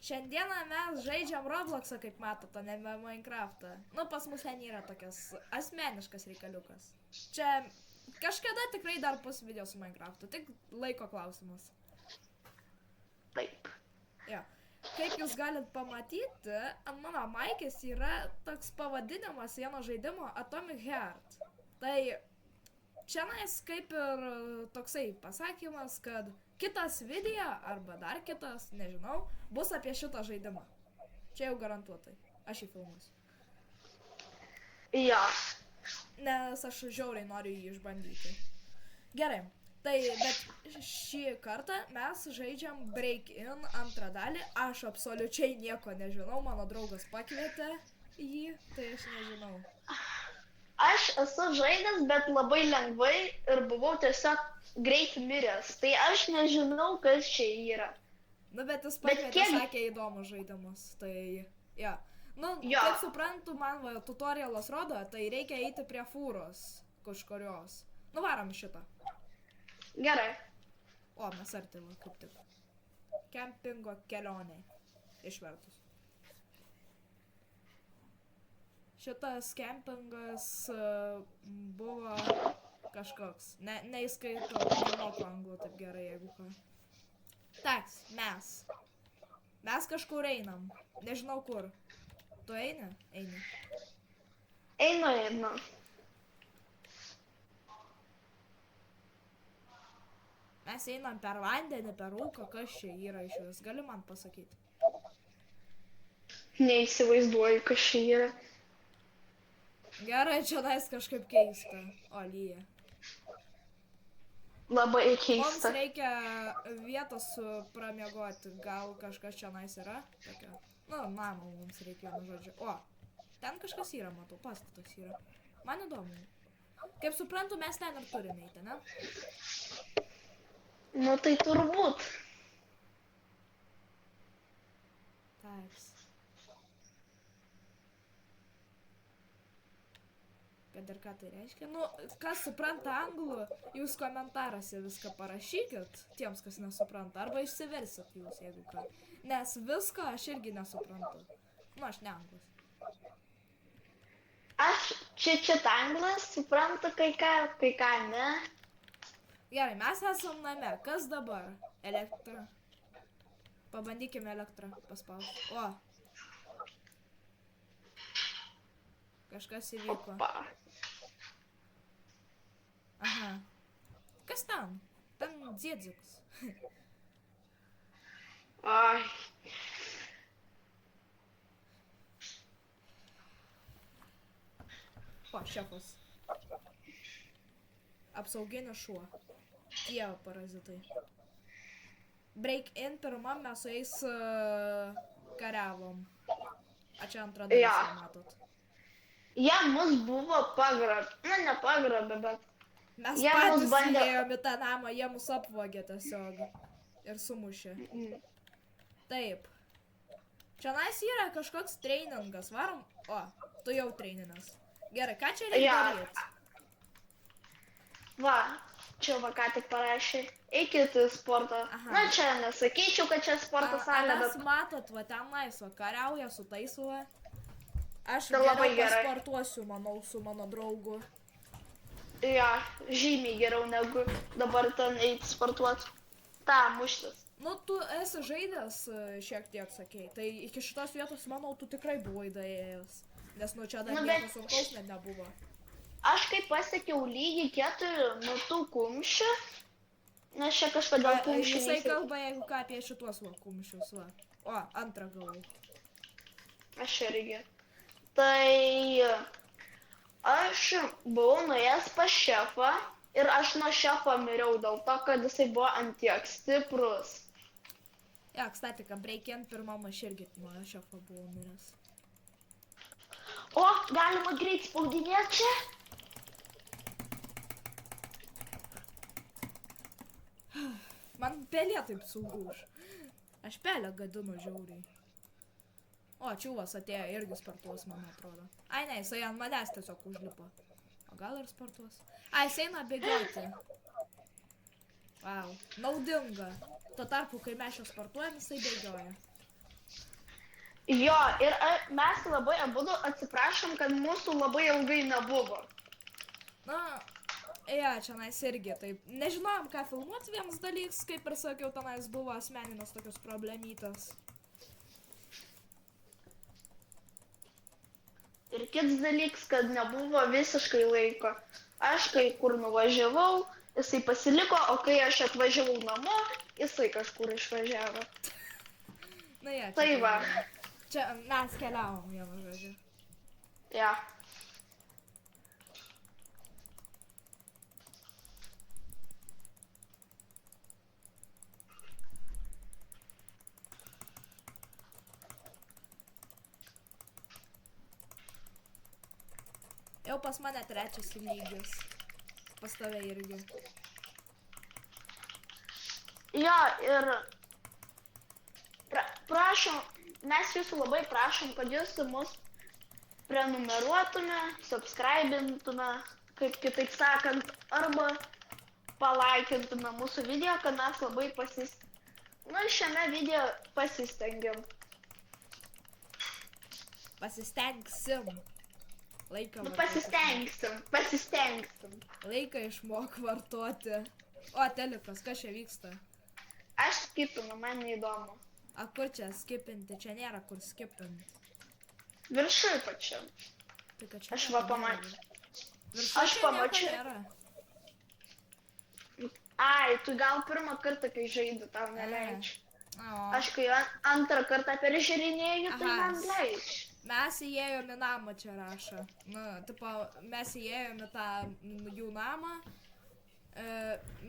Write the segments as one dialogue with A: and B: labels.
A: Šiandieną mes žaidžiam Robloxą, kaip matote, ne Minecraftą. Nu, pas mus ten yra tokias asmeniškas reikaliukas. Čia kažkada tikrai dar bus video su Minecraftu, tik laiko klausimas.
B: Taip.
A: Jo. Kaip jūs galit pamatyti, ant mano maikės yra toks pavadinimas vieno žaidimo Atomic Heart. Tai čianais kaip ir toksai pasakymas, kad kitas video, arba dar kitas, nežinau, bus apie šitą žaidimą. Čia jau garantuotai. Aš jį filmuosiu.
B: Jo.
A: Nes aš žiauriai noriu jį išbandyti. Gerai. Tai, bet šį kartą mes žaidžiam Break-In antrą dalį. Aš absoliučiai nieko nežinau, mano draugas pakvietė jį, tai aš nežinau.
B: Aš esu žaidęs, bet labai lengvai ir buvau tiesiog greit miręs. Tai aš nežinau, kas čia yra.
A: Nu, bet jis pakvietė, sakė įdomus žaidimus, tai, ja. Nu, kaip suprantu, man tutorialas rodo, tai reikia eiti prie fūros kažkurios. Nu, varom šitą.
B: Gerai.
A: O, mes artimo, kaip tik. Kempingo kelioniai. Išvertus. Šitas kempingas buvo kažkoks. Neįskaitau, nemoku anglų taip gerai, jeigu ką. Taks, mes. Mes kažkur einam. Nežinau kur. Tu eini? Eini.
B: Einu.
A: Mes einam per vandenį, per rūką, kas čia yra iš vis. Gali man pasakyti?
B: Neįsivaizduoju, kas čia yra.
A: Gerai, čia nais kažkaip keista. O, lyja.
B: Labai keista.
A: Mums reikia vietos pramiegoti. Gal kažkas čia nais yra? Tokia. Nu, namą mums reikia, nu žodžiu. O, ten kažkas yra, matau, pastatas yra. Man įdomu. Kaip suprantu, mes ten ir turime eiti, ne?
B: Nu, tai turbūt.
A: Taks. Kad ir ką tai reiškia. Nu, kas supranta anglų, jūs komentaruose viską parašykit, tiems, kas nesupranta. Arba išsiversit jūs, jeigu ką. Nes visko aš irgi nesuprantu. Nu, aš ne anglas.
B: Aš čia anglas, suprantu kai ką ne.
A: Gerai, mes esam name. Kas dabar? Elektra. Pabandykime elektrą paspausti. O. Kažkas įvyko. Aha. Kas ten? Ten dziedziks.
B: Ai.
A: O, šefas. Apsauginis šuo. Dievo parazitai. Break-In pirmam mes su jais kariavom. A čia antrą dalis, matot.
B: Jie mus buvo pagrobę. Nu, ne pagrobę, bet...
A: Mes patys įėjom į tą namą, jie mus apvogė tiesiog. Ir sumušė. Taip. Čia nais yra kažkoks treiningas. Varom... O, tu jau treininas. Gerai, ką čia reikia daryti?
B: Va, čia va ką tik parašė. Eikit į sportą. Na, čia nesakyčiau, kad čia sporto salė, bet...
A: Mes matot, va ten laisva, kariauja su taisva. Aš geriau pasportuosiu, manau, su mano draugu.
B: Ja, žymiai geriau negu dabar ten eiti sportuoti. Ta, muštis.
A: Nu, tu esi žaidęs šiek tiek, sakei. Tai iki šitos vietos, manau, tu tikrai buvai daėjęs. Nes nu čia dar nieko sunkaus net nebuvo.
B: Aš kai pasiekiau lygį 4 nuo tų kumščių, nes čia kažkodėl kumščių
A: Jisai kalba, jeigu ką apie šituos va kumščius, va. O, antrą gavau.
B: Aš irgi. Tai aš buvau nuėjęs pas šefą ir aš nuo šefo miriau dėl to, kad jisai buvo antiek stiprus.
A: Ja, kstati, kad Break-In pirmam aš irgi nuo šefo buvau miręs.
B: O, galima greit spaudinėti čia?
A: Man pelė taip sauguš. Aš pelę gadinu žiauriai. O, čiūvas atėjo irgi sportuos, man atrodo. Ai, ne, jisai ant manęs tiesiog užlipo. O gal ir sportuos? Ai, jis eina bėgioti. Wow, naudinga. Tuo tarpu, kai mes čia sportuojam, jisai bėgioja.
B: Jo, ir mes labai abudu atsiprašom, kad mūsų labai ilgai nebuvo.
A: Na, ja, čionais irgi taip. Nežinojom, ką filmuoti vienas dalykas, kaip ir sakiau, tenais buvo asmeninės tokios problemytas.
B: Ir kitas dalykas, kad nebuvo visiškai laiko. Aš kai kur nuvažiavau, jisai pasiliko, o kai aš atvažiavau namo, jisai kažkur išvažiavo.
A: Na, ja, čia.
B: Tai va.
A: Čia mes keliavom, vienu žodžiu.
B: Ja.
A: Jau pas mane trečias lygis. Pas tave irgi.
B: Jo, ir prašom, mes jūsų labai prašom, kad jūs mus prenumeruotume, subscribintume, kaip kitaip sakant, arba palaikintume mūsų video, kad mes labai šiame video pasistengiam.
A: Pasistengsim. Laiką
B: Pasistengsim.
A: Laiką išmok vartoti. O, telikas, kas čia vyksta?
B: Aš skipinu, man neįdomu.
A: A, kur čia skipinti? Čia nėra kur skipinti.
B: Viršui pačiam.
A: Tai, kad čia
B: Aš
A: nieko
B: va pamačiau.
A: nėra. Viršuj
B: Aš
A: čia nieko
B: pamačiau.
A: nėra.
B: Ai, tu gal pirmą kartą, kai žaidi, tau neleidžiu.
A: O,
B: Aš kai antrą kartą peržiūrinėju, tai
A: Aha.
B: man leidžiu.
A: mes įėjom į namą, čia rašo. Nu, tipo, mes įėjom į tą jų namą.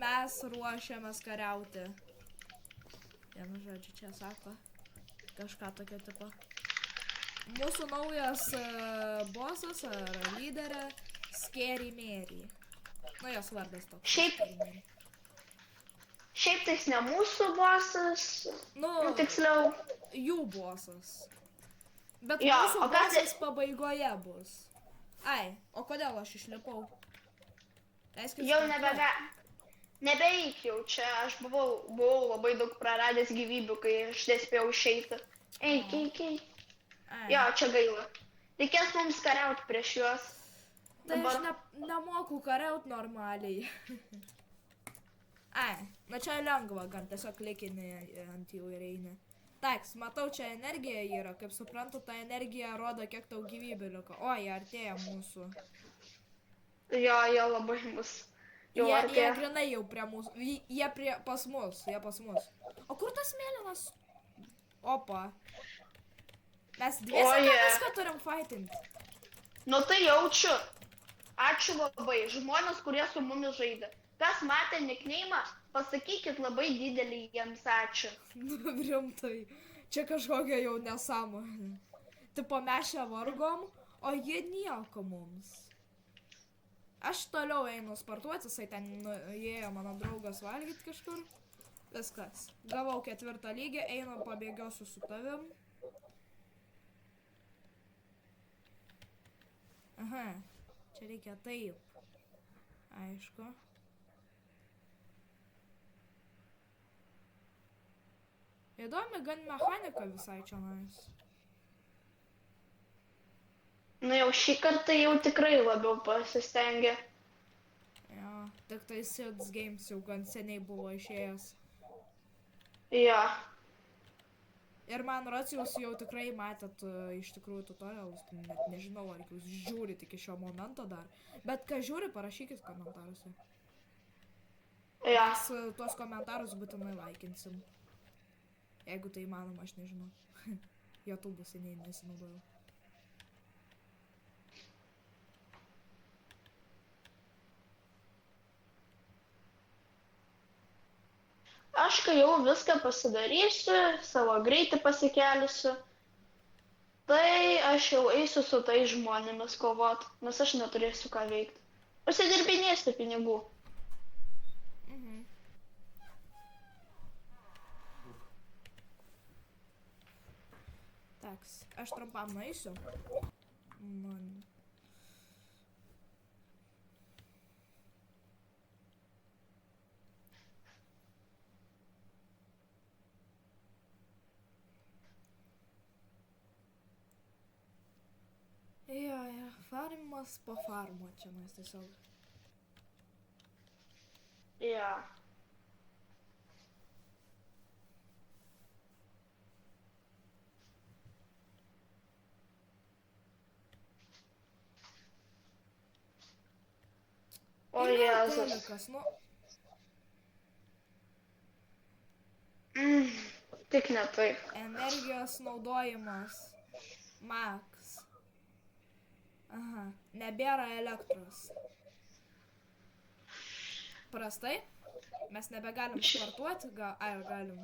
A: Mes ruošiamės kariauti. Vienu žodžiu, čia sako. Kažką tokio tipo. Mūsų naujas bosas ar lyderė Scary Mary. Nu, jos vardas toks.
B: Šiaip-
A: Scary Mary.
B: Šiaip tais ne mūsų bosas,
A: Nu,
B: tiksliau.
A: jų bosas. Bet
B: Jo,
A: mūsų
B: o kas-
A: bosas pabaigoje bus. Ai, o kodėl aš išlipau? Reiškia,
B: Jau nebeik jau čia, aš buvau labai daug praradęs gyvybių, kai aš nespėjau išeiti. Eik.
A: Ai.
B: Jo, čia gaila. Reikės mums kariauti prieš juos.
A: Tai aš
B: Dabar-
A: nemoku kariaut normaliai. Ai, na čia lengva, gan tiesiog klikini ant jų ir eini. Taks, matau, čia energija yra, kaip suprantu, ta energija rodo, kiek tau gyvybių liko. O, jie artėja mūsų.
B: Jo, labai mus. Jau
A: Jie
B: artėja.
A: grinai jau prie mūsų, jie pas mus. O kur tas mėlynas? Opa. Mes dviese
B: O,
A: tą
B: je.
A: viską turim fightinti.
B: Nu tai jaučiu. Ačiū labai. Žmonės, kurie su mumis žaidė. Kas matė nikneimą, pasakykit labai didelį jiems ačiū.
A: Nu, rimtai. Čia kažkokia jau nesąmonė. Tipo, mes čia vargom, o jie nieko mums. Aš toliau einu sportuoti, jisai ten įėjo mano draugas valgyti kažkur. Viskas. Gavau 4 lygį, einu pabėgiosiu su tavim. Aha, čia reikia taip. Aišku. Įdomi gan mechanika visai čia nais.
B: Nu jau šį kartą jau tikrai labiau pasistengė.
A: Jo, tik tai Sids Games jau gan seniai buvo išėjęs.
B: Jo.
A: Ir man rods jūs jau tikrai matėt iš tikrųjų tutorialus, tai net nežinau, ar jūs žiūrit iki šio momento dar. Bet kai žiūri, parašykit komentaruose.
B: Jo.
A: Mes tuos komentarus būtinai laikinsim. Jeigu tai įmanoma, aš nežinau. YouTube seniai nesinaudojau.
B: Aš kai jau viską pasidarysiu, savo greitį pasikelsiu, tai aš jau eisiu su tais žmonėmis kovot, nes aš neturėsiu ką veikti. Užsidirbinėsiu pinigų.
A: Mhm. Taks, aš trumpam nueisiu. Man... Farmimas po farmo čia mes tiesiog.
B: Jo. O
A: Ir vėl
B: Jėzus.
A: telikas, nu,
B: Tik ne taip.
A: energijos naudojimas. Max. Aha, nebėra elektros. Prastai? Mes nebegalim sportuoti? Ar galim?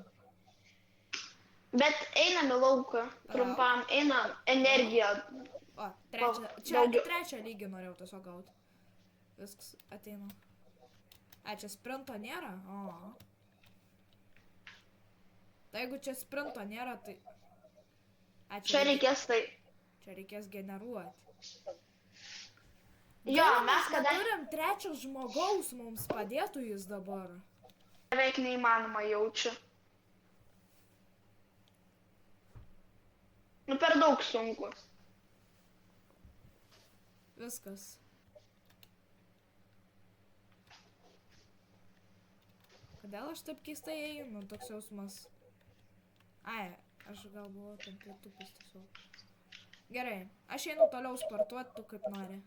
B: Bet einam į lauką. Trumpam einam. Energiją.
A: O, trečią lygį norėjau tiesiog gauti. Viskas ateina. A, čia sprinto nėra? O. Tai jeigu čia sprinto nėra, tai... A,
B: Čia reikės tai.
A: Čia reikės generuoti.
B: Jo, mes kada...
A: Turim trečios žmogaus, mums padėtų jis dabar.
B: Beveik neįmanoma jaučiu. Nu, per daug sunku.
A: Viskas. Kodėl aš taip keistai einu, toks jausmas? Ai, aš gal buvau tam pritupęs tiesiog. Gerai, aš einu toliau sportuoti, tu kaip nori.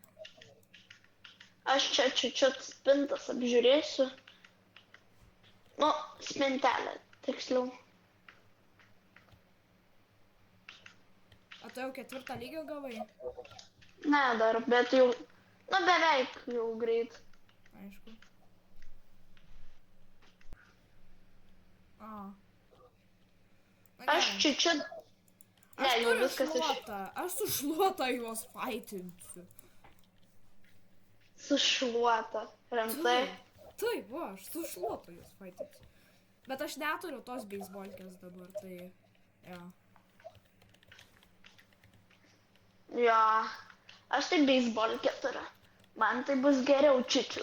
B: Aš čia čiut spintas apžiūrėsiu. Nu, spintelę, tiksliau.
A: O tu jau 4 lygio gavai?
B: Ne dar, bet jau... Nu, beveik jau greit.
A: Aišku. A.
B: Aš čiut... Ne,
A: Aš
B: jau
A: turiu
B: viskas iš...
A: šluotą. Aš su šluota juos faitinsiu.
B: Su šluota. Rimtai.
A: Taip, va, aš su šluota juos faitinsiu. Bet aš neturiu tos beisbolkės dabar, tai... Jo.
B: Jo. Aš tai beisbolkę turiu. Man tai bus geriau čiut.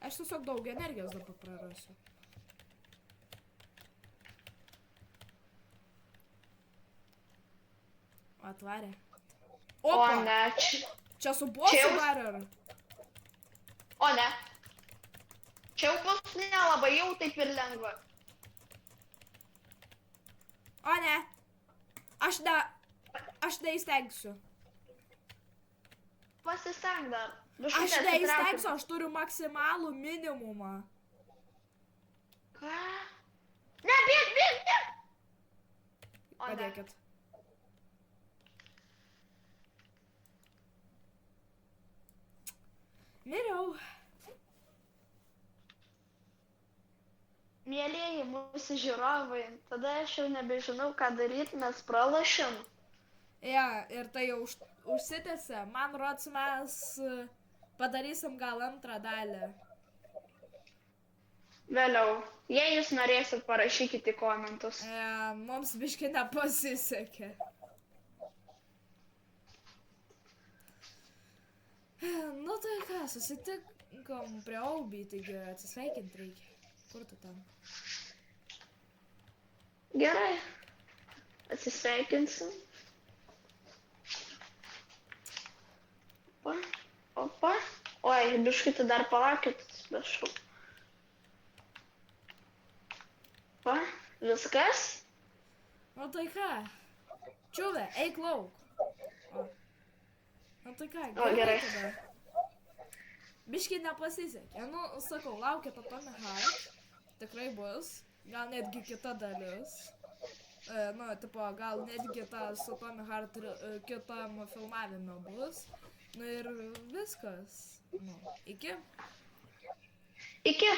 A: Aš tiesiog daug energijos dabar prarasiu. Atvarė.
B: O
A: Opa!
B: ne, čia...
A: Čia su bosu
B: Čia jau-
A: dar ir...
B: O ne. Čia jau bus nelabai jau taip ir lengva.
A: O ne. Aš neįstengsiu.
B: Pasisteng dar.
A: Aš neįstengsiu, aš turiu maksimalų minimumą.
B: Ką? Ne, bėg! O ne.
A: Padėkit. Miriau.
B: Mielieji mūsų žiūrovai, tada aš jau nebežinau, ką daryti, mes pralašėm.
A: Ja, ir tai jau užsitęsė. Man rods mes padarysim gal antrą dalį.
B: Vėliau. Jei jūs norėsit, parašykite į komentus.
A: Mums biškai nepasisekė. Nu tai ką, susitikom prie Aubį, taigi atsisveikinti reikia. Kur tu ten?
B: Gerai. Atsisveikinsim. Opa. Oi, biškutį dar palaukit, atsiprašau. Va, viskas?
A: Nu tai ką? Čiuvė, eik lauk. O. Nu tai ką,
B: gerai.
A: tada. Biškai nepasisekė. Nu, sakau, laukit Atomic Heart. Tikrai bus. Gal netgi kita dalis. Nu, tipo, gal netgi tas Atomic Heart kitam filmavime bus. Nu ir viskas. Nu, iki.
B: Iki.